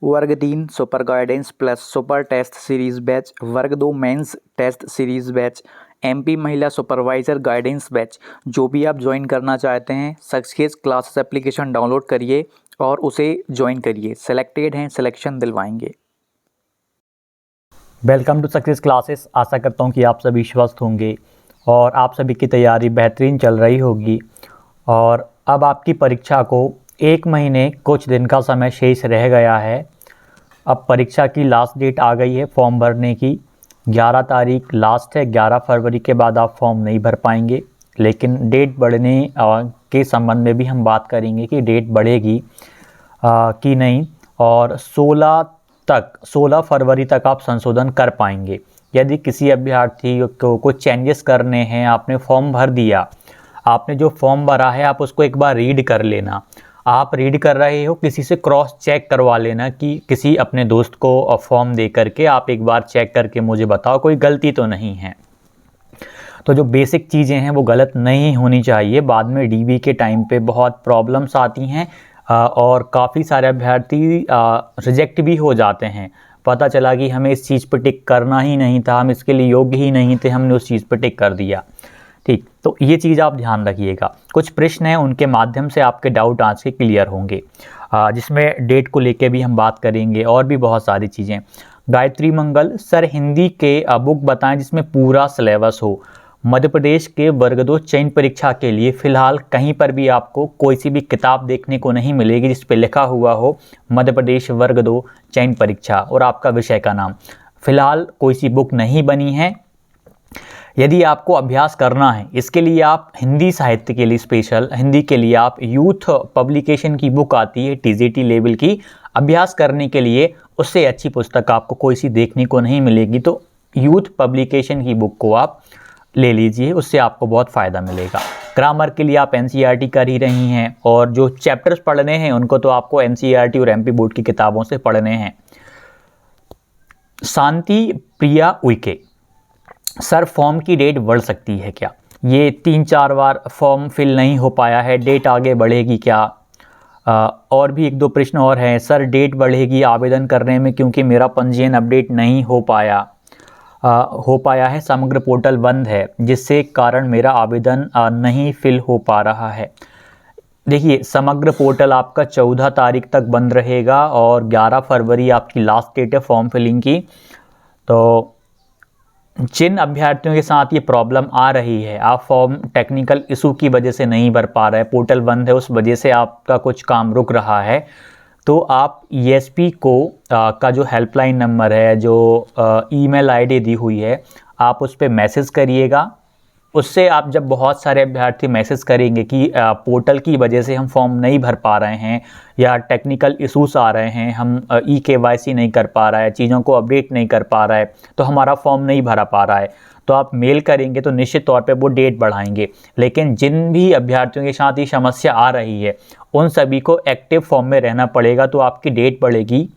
वर्ग 3 super guidance plus super test series batch, वर्ग 2 mains test series batch, MP महिला supervisor guidance batch, जो भी आप ज्वाइन करना चाहते हैं सक्सेस क्लासेस एप्लीकेशन डाउनलोड करिए और उसे ज्वाइन करिए। सेलेक्टेड हैं, सिलेक्शन दिलवाएंगे। Welcome to success classes. आशा करता हूँ कि आप सभी स्वस्थ होंगे और आप सभी की तैयारी बेहतरीन चल रही होगी। और अब आपकी परीक्षा को 1 महीने कुछ दिन का समय शेष रह गया है। अब परीक्षा की लास्ट डेट आ गई है फॉर्म भरने की। 11 तारीख लास्ट है। 11 फरवरी के बाद आप फॉर्म नहीं भर पाएंगे, लेकिन डेट बढ़ने के संबंध में भी हम बात करेंगे कि डेट बढ़ेगी कि नहीं। और 16 फरवरी तक आप संशोधन कर पाएंगे। यदि किसी अभ्यर्थी को कुछ चेंजेस करने हैं, आपने फॉर्म भर दिया, आपने जो फॉर्म भरा है आप उसको एक बार रीड कर लेना। आप रीड कर रहे हो, किसी से क्रॉस चेक करवा लेना कि किसी अपने दोस्त को फॉर्म दे करके आप एक बार चेक करके मुझे बताओ कोई गलती तो नहीं है। तो जो बेसिक चीज़ें हैं वो गलत नहीं होनी चाहिए। बाद में डीबी के टाइम पे बहुत प्रॉब्लम्स आती हैं और काफ़ी सारे अभ्यर्थी रिजेक्ट भी हो जाते हैं। पता चला कि हमें इस चीज़ पर टिक करना ही नहीं था, हम इसके लिए योग्य ही नहीं थे, हमने उस चीज़ पर टिक कर दिया। ठीक, तो ये चीज़ आप ध्यान रखिएगा। कुछ प्रश्न हैं, उनके माध्यम से आपके डाउट आज के क्लियर होंगे, जिसमें डेट को लेके भी हम बात करेंगे और भी बहुत सारी चीज़ें। गायत्री मंगल सर, हिंदी के बुक बताएं जिसमें पूरा सिलेबस हो। मध्य प्रदेश के वर्ग 2 चयन परीक्षा के लिए फ़िलहाल कहीं पर भी आपको कोई सी भी किताब देखने को नहीं मिलेगी जिस पे लिखा हुआ हो मध्य प्रदेश वर्ग 2 चयन परीक्षा और आपका विषय का नाम। फ़िलहाल कोई सी बुक नहीं बनी है। यदि आपको अभ्यास करना है, इसके लिए आप हिंदी साहित्य के लिए स्पेशल हिंदी के लिए आप यूथ पब्लिकेशन की बुक आती है टीजीटी लेवल की, अभ्यास करने के लिए उससे अच्छी पुस्तक आपको कोई सी देखने को नहीं मिलेगी। तो यूथ पब्लिकेशन की बुक को आप ले लीजिए, उससे आपको बहुत फ़ायदा मिलेगा। ग्रामर के लिए आप एनसीईआरटी कर ही रही हैं और जो चैप्टर्स पढ़ने हैं उनको तो आपको एनसीईआरटी और एमपी बोर्ड की किताबों से पढ़ने हैं। शांति प्रिया उइके सर, फॉर्म की डेट बढ़ सकती है क्या? ये 3-4 बार फॉर्म फिल नहीं हो पाया है, डेट आगे बढ़ेगी क्या? और भी 1-2 प्रश्न और हैं। सर, डेट बढ़ेगी आवेदन करने में क्योंकि मेरा पंजीयन अपडेट नहीं हो पाया है, समग्र पोर्टल बंद है जिससे कारण मेरा आवेदन नहीं फिल हो पा रहा है। देखिए, समग्र पोर्टल आपका 14 तारीख तक बंद रहेगा और 11 फरवरी आपकी लास्ट डेट है फॉर्म फिलिंग की। तो जिन अभ्यर्थियों के साथ ये प्रॉब्लम आ रही है, आप फॉर्म टेक्निकल इशू की वजह से नहीं भर पा रहे, पोर्टल बंद है, उस वजह से आपका कुछ काम रुक रहा है, तो आप ईएसपी को का जो हेल्पलाइन नंबर है, जो ईमेल आईडी दी हुई है, आप उस पर मैसेज करिएगा। उससे आप जब बहुत सारे अभ्यर्थी मैसेज करेंगे कि पोर्टल की वजह से हम फॉर्म नहीं भर पा रहे हैं या टेक्निकल इशूज़ आ रहे हैं, हम ई-केवाईसी नहीं कर पा रहा है, चीज़ों को अपडेट नहीं कर पा रहा है, तो हमारा फॉर्म नहीं भरा पा रहा है, तो आप मेल करेंगे तो निश्चित तौर पे वो डेट बढ़ाएंगे। लेकिन जिन भी अभ्यर्थियों के साथ ये समस्या आ रही है उन सभी को एक्टिव फॉर्म में रहना पड़ेगा, तो आपकी डेट बढ़ेगी।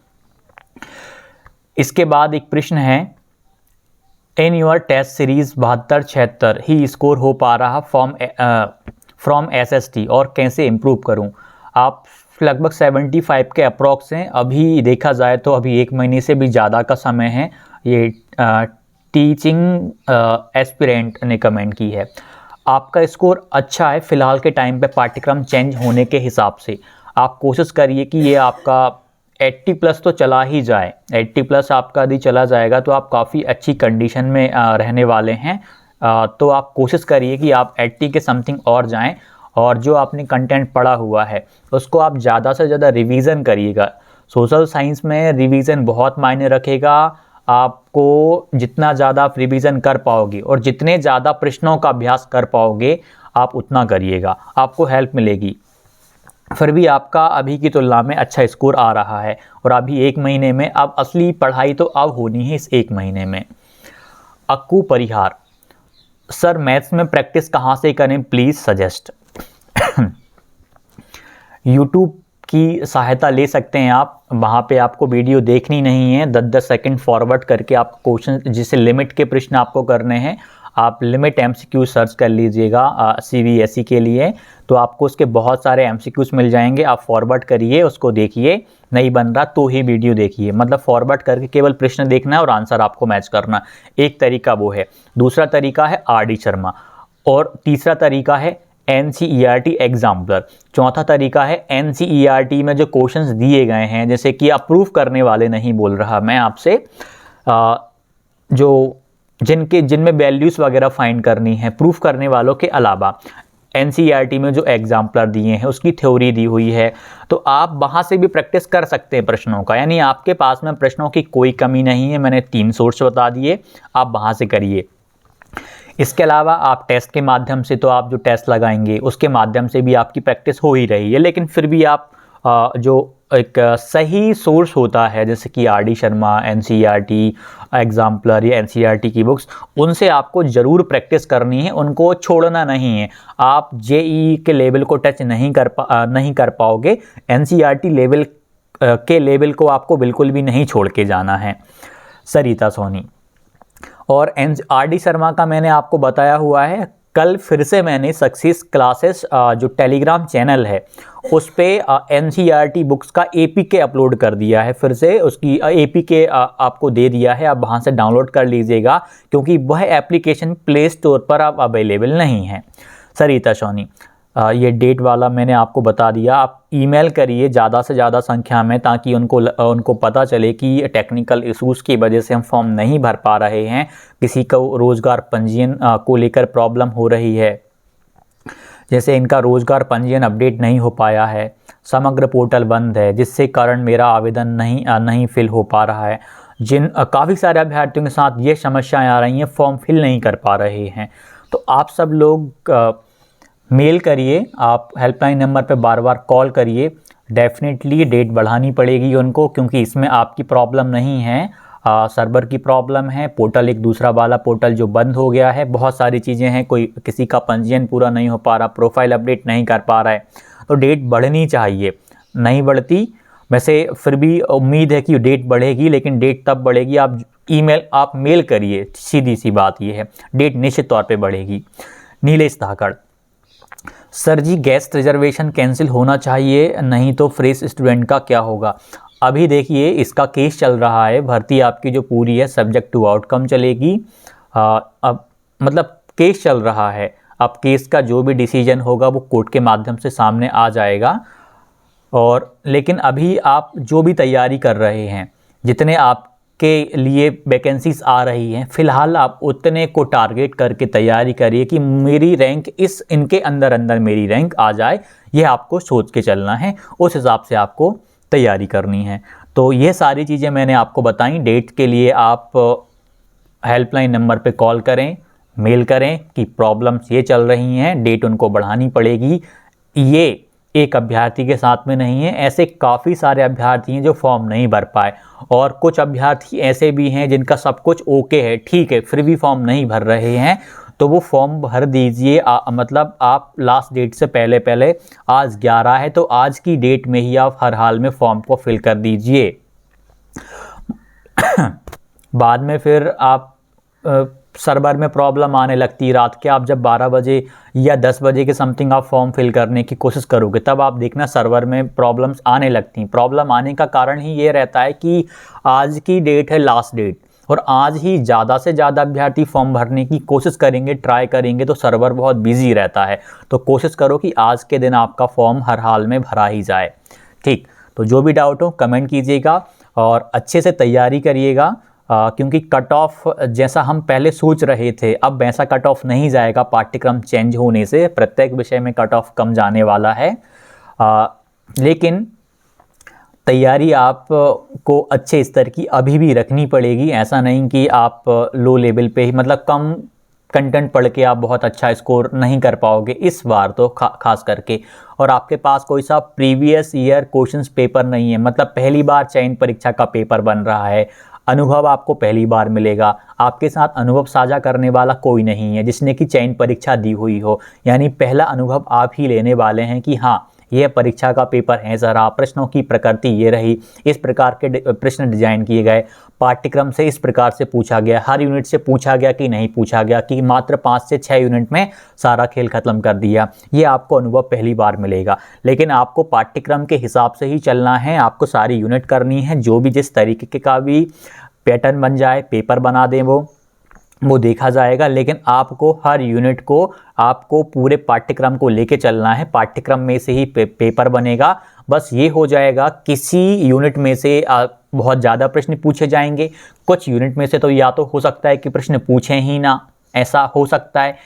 इसके बाद एक प्रश्न है, इन योर टेस्ट सीरीज 72-76 ही स्कोर हो पा रहा फ्रॉम एसएसटी और कैसे इम्प्रूव करूं? आप लगभग 75 के अप्रॉक्स हैं। अभी देखा जाए तो अभी 1 महीने से भी ज़्यादा का समय है। ये टीचिंग एस्पिरेंट ने कमेंट की है। आपका स्कोर अच्छा है फ़िलहाल के टाइम पे, पाठ्यक्रम चेंज होने के हिसाब से आप कोशिश करिए कि ये आपका 80+ तो चला ही जाए। 80+ आपका यदि चला जाएगा तो आप काफ़ी अच्छी कंडीशन में रहने वाले हैं। तो आप कोशिश करिए कि आप 80 के समथिंग और जाएं और जो आपने कंटेंट पढ़ा हुआ है उसको आप ज़्यादा से ज़्यादा रिवीजन करिएगा। सोशल साइंस में रिवीजन बहुत मायने रखेगा। आपको जितना ज़्यादा आप रिवीजन कर पाओगे और जितने ज़्यादा प्रश्नों का अभ्यास कर पाओगे आप उतना करिएगा, आपको हेल्प मिलेगी। फिर भी आपका अभी की तुलना में अच्छा स्कोर आ रहा है और अभी 1 महीने में अब असली पढ़ाई तो अब होनी है इस 1 महीने में। अक्कू परिहार सर, मैथ्स में प्रैक्टिस कहाँ से करें प्लीज़ सजेस्ट। यूट्यूब की सहायता ले सकते हैं आप, वहाँ पे आपको वीडियो देखनी नहीं है, 10-10 सेकंड फॉरवर्ड करके आप क्वेश्चन, जिसे लिमिट के प्रश्न आपको करने हैं, आप लिमिट MCQ सर्च कर लीजिएगा CBSE के लिए, तो आपको उसके बहुत सारे MCQs मिल जाएंगे। आप फॉरवर्ड करिए, उसको देखिए, नहीं बन रहा तो ही वीडियो देखिए, मतलब फॉरवर्ड करके केवल प्रश्न देखना है और आंसर आपको मैच करना। एक तरीका वो है। दूसरा तरीका है RD शर्मा, और तीसरा तरीका है NCERT एग्जाम्पलर। चौथा तरीका है NCERT में जो क्वेश्चंस दिए गए हैं, जैसे कि आप प्रूफ करने वाले नहीं बोल रहा मैं आपसे, जो जिनमें वैल्यूज़ वगैरह फाइंड करनी है, प्रूफ करने वालों के अलावा NCERT में जो एग्जाम्पलर दिए हैं उसकी थ्योरी दी हुई है, तो आप वहाँ से भी प्रैक्टिस कर सकते हैं प्रश्नों का। यानी आपके पास में प्रश्नों की कोई कमी नहीं है। मैंने 3 सोर्स बता दिए, आप वहाँ से करिए। इसके अलावा आप टेस्ट के माध्यम से, तो आप जो टेस्ट लगाएंगे उसके माध्यम से भी आपकी प्रैक्टिस हो ही रही है, लेकिन फिर भी आप जो एक सही सोर्स होता है, जैसे कि RD शर्मा, NCERT एग्जाम्पलर या NCERT की बुक्स, उनसे आपको ज़रूर प्रैक्टिस करनी है, उनको छोड़ना नहीं है। आप JEE के लेवल को टच नहीं कर पाओगे, NCERT लेवल के लेवल को आपको बिल्कुल भी नहीं छोड़ के जाना है। सरिता सोनी और RD शर्मा का मैंने आपको बताया हुआ है। कल फिर से मैंने सक्सेस क्लासेस जो टेलीग्राम चैनल है उस पे NCERT बुक्स का APK अपलोड कर दिया है। फिर से उसकी APK आपको दे दिया है, आप वहाँ से डाउनलोड कर लीजिएगा, क्योंकि वह एप्लीकेशन प्ले स्टोर पर अब अवेलेबल नहीं है। सरिता सोनी, ये डेट वाला मैंने आपको बता दिया। आप ईमेल करिए ज़्यादा से ज़्यादा संख्या में, ताकि उनको पता चले कि टेक्निकल इश्यूज़ की वजह से हम फॉर्म नहीं भर पा रहे हैं, किसी को रोज़गार पंजीयन को लेकर प्रॉब्लम हो रही है। जैसे इनका रोज़गार पंजीयन अपडेट नहीं हो पाया है, समग्र पोर्टल बंद है, जिससे कारण मेरा आवेदन नहीं फिल हो पा रहा है। काफ़ी सारे अभ्यर्थियों के साथ ये समस्याएँ आ रही हैं, फॉर्म फिल नहीं कर पा रहे हैं। तो आप सब लोग मेल करिए, आप हेल्पलाइन नंबर पे बार बार कॉल करिए। डेफिनेटली डेट बढ़ानी पड़ेगी उनको, क्योंकि इसमें आपकी प्रॉब्लम नहीं है, सर्वर की प्रॉब्लम है। पोर्टल एक दूसरा वाला पोर्टल जो बंद हो गया है, बहुत सारी चीज़ें हैं, किसी का पंजीयन पूरा नहीं हो पा रहा, प्रोफाइल अपडेट नहीं कर पा रहा है, तो डेट बढ़नी चाहिए। नहीं बढ़ती, वैसे फिर भी उम्मीद है कि डेट बढ़ेगी, लेकिन डेट तब बढ़ेगी आप मेल करिए। सीधी सी बात ये है, डेट निश्चित तौर पर बढ़ेगी। नीलेश धाकड़, सर जी गेस्ट रिजर्वेशन कैंसिल होना चाहिए, नहीं तो फ्रेश स्टूडेंट का क्या होगा? अभी देखिए, इसका केस चल रहा है, भर्ती आपकी जो पूरी है सब्जेक्ट टू आउटकम चलेगी। अब मतलब केस चल रहा है, अब केस का जो भी डिसीजन होगा वो कोर्ट के माध्यम से सामने आ जाएगा। और लेकिन अभी आप जो भी तैयारी कर रहे हैं, जितने आपके लिए वैकेंसीज आ रही हैं, फ़िलहाल आप उतने को टारगेट करके तैयारी करिए कि मेरी रैंक इनके अंदर मेरी रैंक आ जाए। ये आपको सोच के चलना है, उस हिसाब से आपको तैयारी करनी है। तो ये सारी चीज़ें मैंने आपको बताई। डेट के लिए आप हेल्पलाइन नंबर पे कॉल करें, मेल करें कि प्रॉब्लम्स ये चल रही हैं, डेट उनको बढ़ानी पड़ेगी। ये एक अभ्यर्थी के साथ में नहीं है, ऐसे काफ़ी सारे अभ्यर्थी हैं जो फॉर्म नहीं भर पाए, और कुछ अभ्यर्थी ऐसे भी हैं जिनका सब कुछ ओके है, ठीक है, फिर भी फॉर्म नहीं भर रहे हैं। तो वो फॉर्म भर दीजिए, मतलब आप लास्ट डेट से पहले आज 11 है, तो आज की डेट में ही आप हर हाल में फॉर्म को फिल कर दीजिए। बाद में फिर आप सर्वर में प्रॉब्लम आने लगती है। रात के आप जब 12 बजे या 10 बजे के समथिंग आप फॉर्म फिल करने की कोशिश करोगे, तब आप देखना सर्वर में प्रॉब्लम्स आने लगती हैं। प्रॉब्लम आने का कारण ही ये रहता है कि आज की डेट है लास्ट डेट, और आज ही ज़्यादा से ज़्यादा अभ्यर्थी फॉर्म भरने की कोशिश करेंगे, ट्राई करेंगे, तो सर्वर बहुत बिजी रहता है। तो कोशिश करो कि आज के दिन आपका फॉर्म हर हाल में भरा ही जाए। ठीक, तो जो भी डाउट हो कमेंट कीजिएगा और अच्छे से तैयारी करिएगा, क्योंकि कट ऑफ जैसा हम पहले सोच रहे थे, अब वैसा कट ऑफ नहीं जाएगा। पाठ्यक्रम चेंज होने से प्रत्येक विषय में कट ऑफ कम जाने वाला है। लेकिन तैयारी आप को अच्छे स्तर की अभी भी रखनी पड़ेगी। ऐसा नहीं कि आप लो लेवल पे ही, मतलब कम कंटेंट पढ़ के आप बहुत अच्छा स्कोर नहीं कर पाओगे इस बार तो खास करके। और आपके पास कोई सा प्रीवियस ईयर क्वेश्चंस पेपर नहीं है, मतलब पहली बार चयन परीक्षा का पेपर बन रहा है। अनुभव आपको पहली बार मिलेगा, आपके साथ अनुभव साझा करने वाला कोई नहीं है जिसने कि चयन परीक्षा दी हुई हो, यानी पहला अनुभव आप ही लेने वाले हैं कि हाँ यह परीक्षा का पेपर है सर, प्रश्नों की प्रकृति ये रही, इस प्रकार के प्रश्न डिजाइन किए गए, पाठ्यक्रम से इस प्रकार से पूछा गया, हर यूनिट से पूछा गया कि नहीं पूछा गया, कि मात्र 5 से 6 यूनिट में सारा खेल खत्म कर दिया। ये आपको अनुभव पहली बार मिलेगा। लेकिन आपको पाठ्यक्रम के हिसाब से ही चलना है, आपको सारी यूनिट करनी है, जो भी जिस तरीके का भी पैटर्न बन जाए, पेपर बना दें वो देखा जाएगा। लेकिन आपको हर यूनिट को, आपको पूरे पाठ्यक्रम को लेके चलना है, पाठ्यक्रम में से ही पेपर बनेगा। बस ये हो जाएगा, किसी यूनिट में से बहुत ज़्यादा प्रश्न पूछे जाएंगे, कुछ यूनिट में से तो या तो हो सकता है कि प्रश्न पूछें ही ना, ऐसा हो सकता है,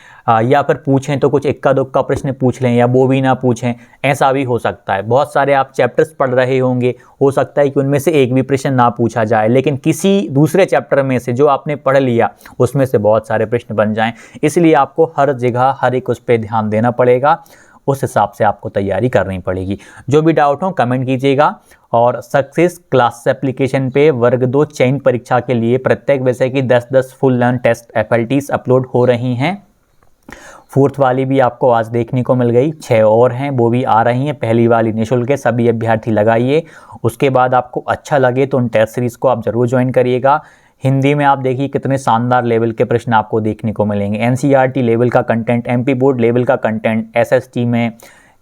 या फिर पूछें तो कुछ इक्का दुक्का प्रश्न पूछ लें, या वो भी ना पूछें, ऐसा भी हो सकता है। बहुत सारे आप चैप्टर्स पढ़ रहे होंगे, हो सकता है कि उनमें से एक भी प्रश्न ना पूछा जाए, लेकिन किसी दूसरे चैप्टर में से जो आपने पढ़ लिया उसमें से बहुत सारे प्रश्न बन जाएं। इसलिए आपको हर जगह हर एक उस पर ध्यान देना पड़ेगा, उस हिसाब से आपको तैयारी करनी पड़ेगी। जो भी डाउट हो कमेंट कीजिएगा। और सक्सेस क्लास एप्लीकेशन पे वर्ग 2 चयन परीक्षा के लिए प्रत्येक विषय की 10-10 full learn test FLTs upload हो रही हैं। 4th वाली भी आपको आज देखने को मिल गई, 6 और हैं वो भी आ रही हैं। पहली वाली निःशुल्क है, सभी अभ्यर्थी लगाइए। उसके बाद आपको अच्छा लगे तो उन टेस्ट सीरीज़ को आप ज़रूर ज्वाइन करिएगा। हिंदी में आप देखिए कितने शानदार लेवल के प्रश्न आपको देखने को मिलेंगे। NCERT लेवल का कंटेंट, MP बोर्ड लेवल का कंटेंट, SST में,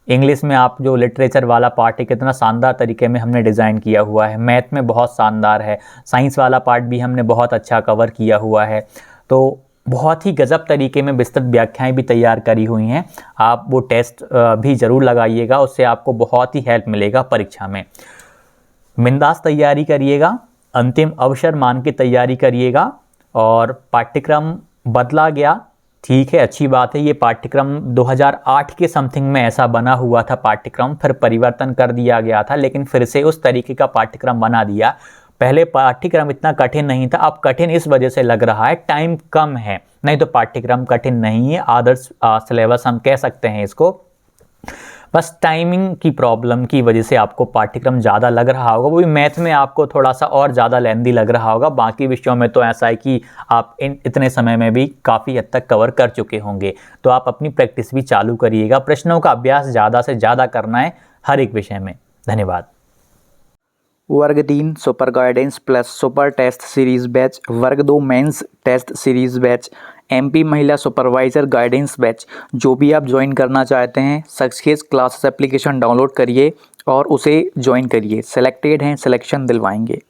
इंग्लिश में आप जो लिटरेचर वाला पार्ट है कितना शानदार तरीके में हमने डिज़ाइन किया हुआ है। मैथ में बहुत शानदार है, साइंस वाला पार्ट भी हमने बहुत अच्छा कवर किया हुआ है। तो बहुत ही गजब तरीके में विस्तृत व्याख्याएं भी तैयार करी हुई हैं। आप वो टेस्ट भी ज़रूर लगाइएगा, उससे आपको बहुत ही हेल्प मिलेगा परीक्षा में। बिंदास तैयारी करिएगा, अंतिम अवसर मान के तैयारी करिएगा। और पाठ्यक्रम बदला गया, ठीक है, अच्छी बात है। ये पाठ्यक्रम 2008 के समथिंग में ऐसा बना हुआ था पाठ्यक्रम, फिर परिवर्तन कर दिया गया था, लेकिन फिर से उस तरीके का पाठ्यक्रम बना दिया। पहले पाठ्यक्रम इतना कठिन नहीं था, अब कठिन इस वजह से लग रहा है टाइम कम है, नहीं तो पाठ्यक्रम कठिन नहीं है। आदर्श सिलेबस हम कह सकते हैं इसको, बस टाइमिंग की प्रॉब्लम की वजह से आपको पाठ्यक्रम ज़्यादा लग रहा होगा। वो भी मैथ में आपको थोड़ा सा और ज़्यादा लेंदी लग रहा होगा, बाकी विषयों में तो ऐसा है कि आप इतने समय में भी काफ़ी हद तक कवर कर चुके होंगे। तो आप अपनी प्रैक्टिस भी चालू करिएगा, प्रश्नों का अभ्यास ज़्यादा से ज़्यादा करना है हर एक विषय में। धन्यवाद। वर्ग 3 super guidance plus super test series batch, वर्ग 2 mains test series batch, MP महिला सुपरवाइज़र गाइडेंस बैच, जो भी आप ज्वाइन करना चाहते हैं सक्सेस क्लासेस एप्लीकेशन डाउनलोड करिए और उसे ज्वाइन करिए। सेलेक्टेड हैं, सिलेक्शन दिलवाएंगे।